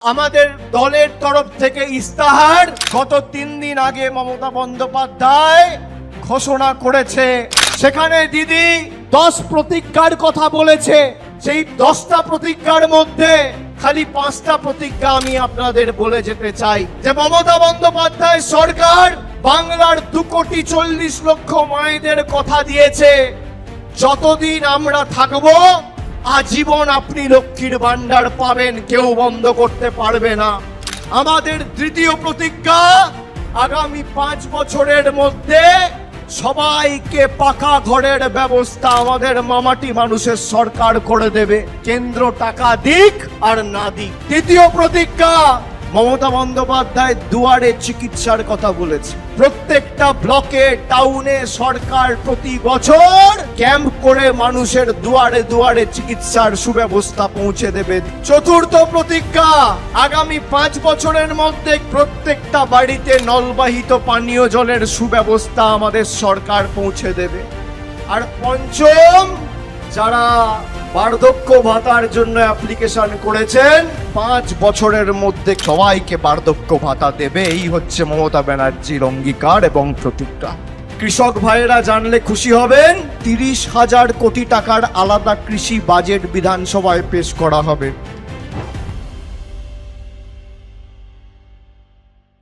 আমাদের দলের তরফ থেকে ইস্তাহার গত 3 দিন আগে মমতা বন্দ্যোপাধ্যায় ঘোষণা করেছে। সেখানে দিদি 10 প্রতিজ্ঞার কথা বলেছে। সেই 10টা প্রতিজ্ঞার মধ্যে খালি 5টা প্রতিজ্ঞা আমি আপনাদের বলে যেতে চাই যে মমতা বন্দ্যোপাধ্যায় সরকার বাংলার 2,40,00,000 মায়েদের কথা দিয়েছে, যতদিন আমরা থাকবো আজীবন আপনি লক্ষ্মীর ভান্ডার পাবেন, কেউ বন্ধ করতে পারবে না। আমাদের দ্বিতীয় প্রতিজ্ঞা, আগামী 5 বছরের মধ্যে সবাইকে পাকা ঘরের ব্যবস্থা আমাদের মামাটি মানুষের সরকার করে দেবে, কেন্দ্র টাকা দিক আর না দিক। তৃতীয় প্রতিজ্ঞা, মমতা বন্দ্যোপাধ্যায় দুয়ারে চিকিৎসার কথা বলেছে। প্রত্যেকটা ব্লকে টাউনে সরকার প্রতি বছর ক্যাম্প করে মানুষের দুয়ারে দুয়ারে চিকিৎসার সুব্যবস্থা পৌঁছে দেবে। চতুর্থ প্রতিজ্ঞা, আগামী 5 বছরের মধ্যে প্রত্যেকটা বাড়িতে নলবাহিত পানীয় জলের সুব্যবস্থা আমাদের সরকার পৌঁছে দেবে। আর পঞ্চম, যারা বার্ধক্য ভাতার জন্য অ্যাপ্লিকেশন করেছেন 5 বছরের মধ্যে সবাইকে বার্ধক্য ভাতা দেবে। এই হচ্ছে মমতা ব্যানার্জির অঙ্গীকার এবং প্রতিজ্ঞা। কৃষক ভাইয়েরা জানলে খুশি হবেন, 30,000 কোটি টাকার আলাদা কৃষি বাজেট বিধানসভায় পেশ করা হবে।